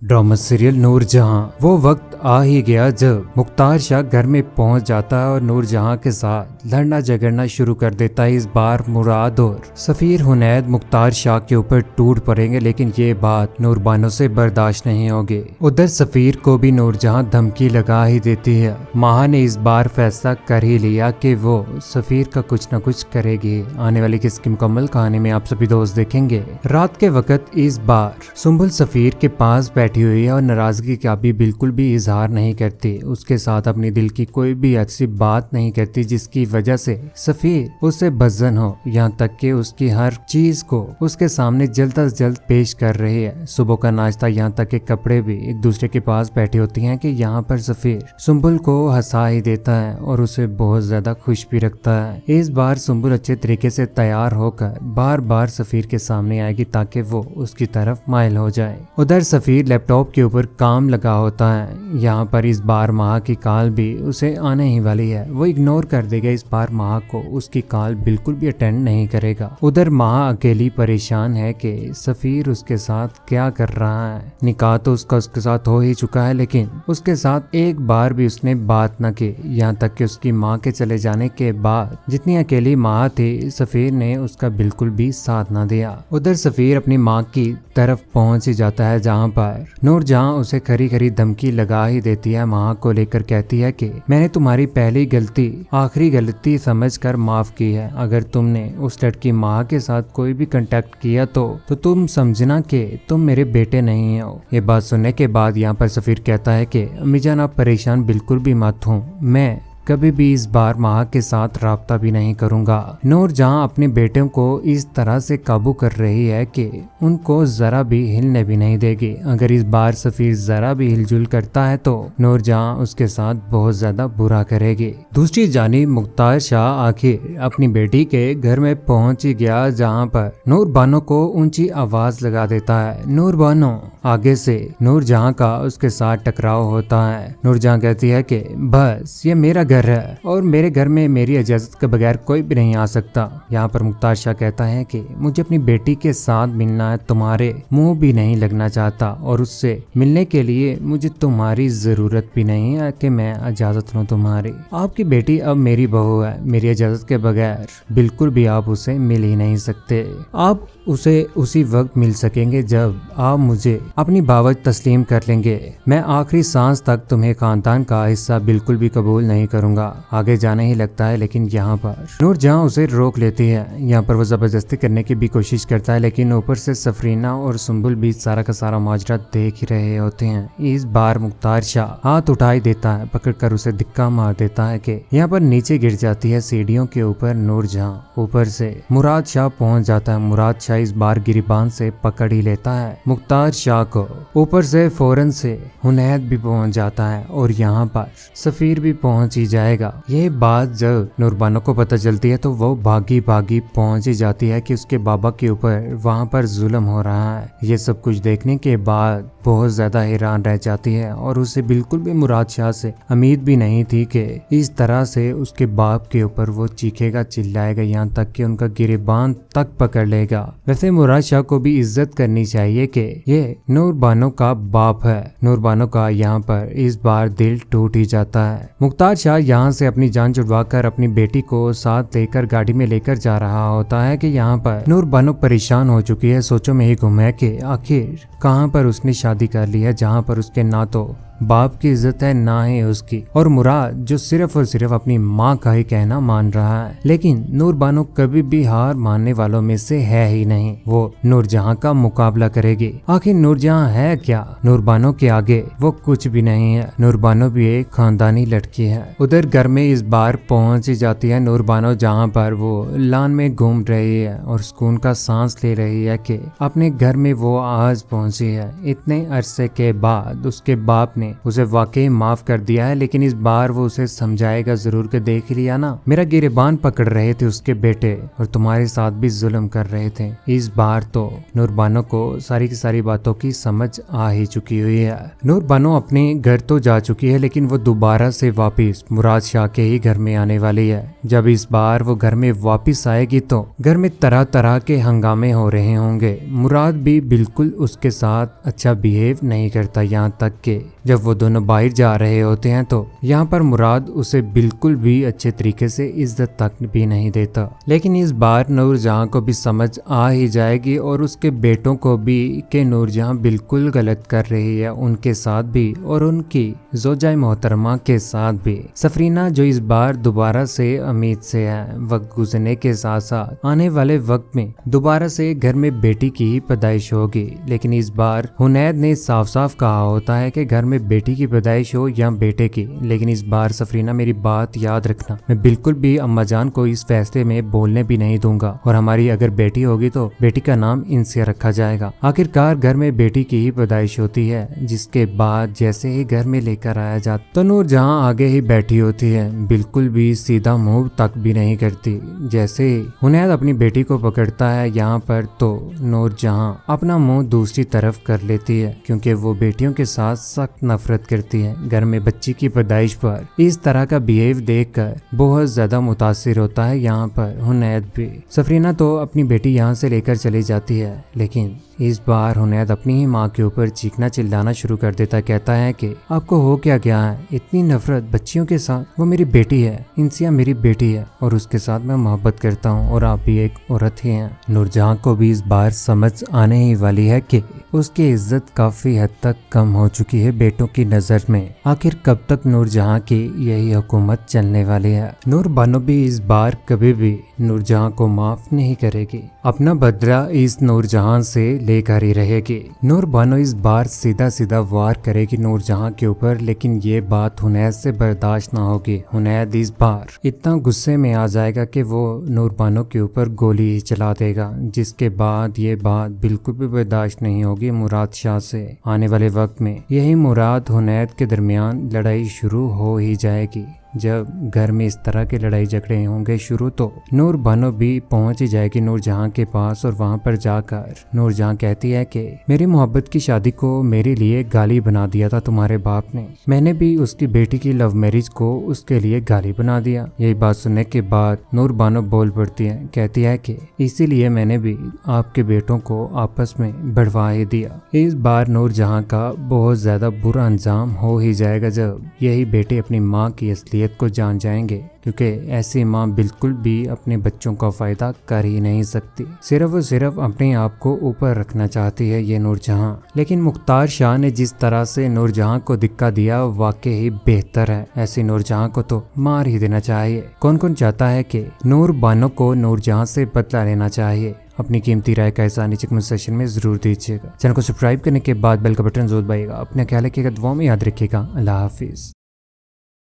Drama serial Noor Jahan. वो वक्त आ ही गया जब मुख्तार शाह घर में पहुंच जाता है और नूरजहां के साथ लड़ना झगड़ना शुरू कर देता है। इस बार मुराद और सफीर हुनैद मुख्तार शाह के ऊपर टूट पड़ेंगे, लेकिन ये बात नूरबानो से बर्दाश्त नहीं होगी। उधर सफीर को भी नूरजहां धमकी लगा ही देती है। माहा ने इस बार फैसला कर ही लिया कि वो सफीर का कुछ न कुछ करेगी। आने वाली किसकी मुकम्मल कहानी में आप सभी दोस्त देखेंगे। रात के वक्त इस बार सुंबुल सफीर के पास बैठी हुई है और नाराजगी का भी बिल्कुल भी इजहार नहीं करती। उसके साथ अपनी दिल की कोई भी अच्छी बात नहीं करती, जिसकी वजह से सफीर उससे बज़न हो। यहाँ तक कि उसकी हर चीज को उसके सामने जल्द अज जल्द पेश कर रही है। सुबह का नाश्ता, यहाँ तक के कपड़े भी एक दूसरे के पास बैठी होती हैं कि यहाँ पर सफीर सुंबुल को हंसा ही देता है और उसे बहुत ज्यादा खुश भी रखता है। इस बार सुंबुल अच्छे तरीके से तैयार होकर बार बार सफीर के सामने आएगी ताकि वो उसकी तरफ माइल हो जाए। उधर सफीर लैपटॉप के ऊपर काम लगा होता है। यहाँ पर इस बार माह की कॉल भी उसे आने ही वाली है। वो इग्नोर कर देगा इस बार माह को, उसकी कॉल बिल्कुल भी अटेंड नहीं करेगा। उधर माह अकेली परेशान है कि सफीर उसके साथ क्या कर रहा है। निकाह तो उसके साथ हो ही चुका है, लेकिन उसके साथ एक बार भी उसने बात न की। यहाँ तक कि उसकी माँ के चले जाने के बाद जितनी अकेली माँ थी, सफीर ने उसका बिल्कुल भी साथ न दिया। उधर सफीर अपनी माँ की तरफ पहुंच ही जाता है, जहाँ पर नूरजहां उसे खरी खरी धमकी लगा ही देती है। माँ को लेकर कहती है कि मैंने तुम्हारी पहली गलती आखिरी गलती समझकर माफ की है। अगर तुमने उस लड़की माँ के साथ कोई भी कांटेक्ट किया तो तुम समझना कि तुम मेरे बेटे नहीं हो। ये बात सुनने के बाद यहाँ पर सफीर कहता है कि अम्मीजान आप परेशान बिल्कुल भी मत हो, मैं कभी भी इस बार माह के साथ राब्ता भी नहीं करूंगा। नूरजहां अपने बेटों को इस तरह से काबू कर रही है कि उनको जरा भी हिलने भी नहीं देगी। अगर इस बार सफीर जरा भी हिलजुल करता है तो नूरजहां उसके साथ बहुत ज्यादा बुरा करेगी। दूसरी जानिब मुख्तार शाह आखिर अपनी बेटी के घर में पहुंच ही गया, जहां पर नूरबानो को ऊंची आवाज लगा देता है। नूरबानो, आगे से नूरजहां का उसके साथ टकराव होता है। नूरजहां कहती है कि बस ये मेरा घर है और मेरे घर में मेरी इजाजत के बगैर कोई भी नहीं आ सकता। यहाँ पर मुख्तार शाह कहता है कि मुझे अपनी बेटी के साथ मिलना है, तुम्हारे मुंह भी नहीं लगना चाहता और उससे मिलने के लिए मुझे तुम्हारी जरूरत भी नहीं है कि मैं इजाजत लूं तुम्हारी। आपकी बेटी अब मेरी बहू है, मेरी इजाजत के बगैर बिल्कुल भी आप उसे मिल ही नहीं सकते। आप उसे उसी वक्त मिल सकेंगे जब आप मुझे अपनी बावत तस्लीम कर लेंगे। मैं आखिरी सांस तक तुम्हें खानदान का हिस्सा बिल्कुल भी कबूल नहीं करूंगा। आगे जाने ही लगता है, लेकिन यहाँ पर नूरजहां उसे रोक लेती है। यहाँ पर वो जबरदस्ती करने की भी कोशिश करता है, लेकिन ऊपर से सफरीना और सुंबुल भी सारा का सारा माजरा देख ही रहे होते हैं। इस बार मुख्तार शाह हाथ उठाई देता है, पकड़कर उसे धिक्का मार देता है कि यहाँ पर नीचे गिर जाती है सीढ़ियों के ऊपर नूरजहां। ऊपर से मुराद शाह पहुंच जाता है। मुराद शाह इस बार गिरिबान से पकड़ ही लेता है मुख्तार शाह को। ऊपर से फौरन से हुनैद भी पहुंच जाता है और यहाँ पर सफीर भी पहुंच ही जाएगा। ये बात जब नूरबानो को पता चलती है तो वो भागी भागी पहुंच ही जाती है कि उसके बाबा के ऊपर वहां पर जुल्म हो रहा है। ये सब कुछ देखने के बाद बहुत ज्यादा हैरान रह जाती है और उसे बिल्कुल भी मुराद शाह से उम्मीद भी नहीं थी कि इस तरह से उसके बाप के ऊपर वो चीखेगा चिल्लाएगा, यहाँ तक कि उनका गिरेबान तक पकड़ लेगा। वैसे मुराद शाह को भी इज्जत करनी चाहिए कि ये नूरबानो का बाप है। नूरबानो का यहाँ पर इस बार दिल टूट ही जाता है। मुख्तार शाह यहाँ से अपनी जान छुड़वाकर अपनी बेटी को साथ लेकर गाड़ी में लेकर जा रहा होता है कि यहाँ पर नूरबानो परेशान हो चुकी है। सोचों में ही गुम है कि आखिर कहाँ पर उसने शादी कर ली है, जहाँ पर उसके ना तो बाप की इज्जत है ना ही उसकी, और मुराद जो सिर्फ और सिर्फ अपनी माँ का ही कहना मान रहा है। लेकिन नूरबानो कभी भी हार मानने वालों में से है ही नहीं। वो नूरजहां का मुकाबला करेगी। आखिर नूरजहां है क्या? नूरबानो के आगे वो कुछ भी नहीं है। नूरबानो भी एक खानदानी लड़की है। उधर घर में इस बार पहुंच ही जाती है नूरबानो, जहाँ पर वो लान में घूम रही है और सुकून का सांस ले रही है कि अपने घर में वो आज पहुंची है। इतने अरसे के बाद उसके बाप ने ने उसे वाकई माफ कर दिया है, लेकिन इस बार वो उसे समझाएगा जरूर कि देख लिया ना, मेरा गिरेबान पकड़ रहे थे उसके बेटे और तुम्हारे साथ भी जुल्म कर रहे थे। इस बार तो नूरबानो को सारी की सारी बातों की समझ आ ही चुकी हुई है। नूरबानो अपने घर तो जा चुकी है, लेकिन वो दोबारा से वापिस मुराद शाह के ही घर में आने वाली है। जब इस बार वो घर में वापिस आएगी तो घर में तरह तरह के हंगामे हो रहे होंगे। मुराद भी बिल्कुल उसके साथ अच्छा बिहेव नहीं करता, यहाँ तक कि जब वो दोनों बाहर जा रहे होते हैं तो यहाँ पर मुराद उसे बिल्कुल भी अच्छे तरीके से इज्जत तक भी नहीं देता। लेकिन इस बार नूरजहां को भी समझ आ ही जाएगी और उसके बेटों को भी कि नूरजहां बिल्कुल गलत कर रही है, उनके साथ भी और उनकी जोजाए मोहतरमा के साथ भी। सफरीना जो इस बार दोबारा से उम्मीद से है, वक्त गुजरने के साथ साथ आने वाले वक्त में दोबारा से घर में बेटी की ही पैदाइश होगी। लेकिन इस बार हुनैद ने साफ साफ कहा होता है कि घर में बेटी की पैदाइश हो या बेटे की, लेकिन इस बार सफरीना मेरी बात याद रखना, मैं बिल्कुल भी अम्माजान को इस फैसले में बोलने भी नहीं दूंगा और हमारी अगर बेटी होगी तो बेटी का नाम इनसे रखा जाएगा। आखिरकार घर में बेटी की ही पैदाइश होती है, जिसके बाद जैसे ही घर में लेकर आया जाता तो नूरजहां आगे ही बैठी होती है, बिल्कुल भी सीधा मुंह तक भी नहीं करती। जैसे ही हुनैद अपनी बेटी को पकड़ता है यहाँ पर तो नूरजहां अपना मुंह दूसरी तरफ कर लेती है, क्योंकि वो बेटियों के साथ सख्त नफरत करती है। घर में बच्ची की पैदाइश पर इस तरह का बिहेव देखकर बहुत ज्यादा मुतासिर होता है यहाँ पर हुनैद भी। सफरीना तो अपनी बेटी यहाँ से लेकर चली जाती है, लेकिन इस बार हुनैद अपनी ही माँ के ऊपर चीखना चिल्लाना शुरू कर देता, कहता है कि आपको हो क्या गया है, इतनी नफरत बच्चियों के साथ, वो मेरी बेटी है, इंसिया मेरी बेटी है और उसके साथ मैं मोहब्बत करता हूँ और आप भी एक औरत ही हैं। नूरजहां को भी इस बार समझ आने ही वाली है कि उसकी इज्जत काफी हद तक कम हो चुकी है बेटों की नजर में। आखिर कब तक नूरजहां की यही हुकूमत चलने वाली है। नूरबानो भी इस बार कभी भी नूरजहां को माफ नहीं करेगी, अपना बदला इस नूरजहां से लेकर ही रहेगी। नूरबानो इस बार सीधा सीधा वार करेगी नूरजहां के ऊपर, लेकिन ये बात हुनैद से बर्दाश्त ना होगी। हुनैद इस बार इतना गुस्से में आ जाएगा कि वो नूरबानो के ऊपर गोली ही चला देगा, जिसके बाद ये बात बिल्कुल भी बर्दाश्त नहीं होगी मुराद शाह से। आने वाले वक्त में यही मुराद हुनैद के दरमियान लड़ाई शुरू हो ही जाएगी। जब घर में इस तरह के लड़ाई झगड़े होंगे शुरू तो नूरबानो भी पहुंच ही जाएगी नूरजहां के पास और वहां पर जाकर नूरजहां कहती है कि मेरी मोहब्बत की शादी को मेरे लिए गाली बना दिया था तुम्हारे बाप ने, मैंने भी उसकी बेटी की लव मैरिज को उसके लिए गाली बना दिया। यही बात सुनने के बाद नूरबानो बोल पड़ती है, कहती है कि इसीलिए मैंने भी आपके बेटों को आपस में बढ़वा ही दिया। इस बार नूरजहां का बहुत ज्यादा बुरा अंजाम हो ही जाएगा जब यही बेटे अपनी माँ की असलियत को जान जाएंगे, क्योंकि ऐसी माँ बिल्कुल भी अपने बच्चों का फायदा कर ही नहीं सकती, सिर्फ और सिर्फ अपने आप को ऊपर रखना चाहती है ये नूरजहां। लेकिन मुख्तार शाह ने जिस तरह से नूरजहां को धक्का दिया वाकई ही बेहतर है, ऐसी नूरजहां को तो मार ही देना चाहिए। कौन कौन चाहता है कि नूरबानो को नूरजहां से बदला लेना चाहिए? अपनी कीमती राय का हिस्सा नीचे कमेंट सेक्शन में जरूर दीजिएगा। चैनल को सब्सक्राइब करने के बाद बेल का बटन जरूर दबाइएगा। अपना ख्याल रखिएगा, दुआ में याद रखिएगा। अल्लाह हाफिज।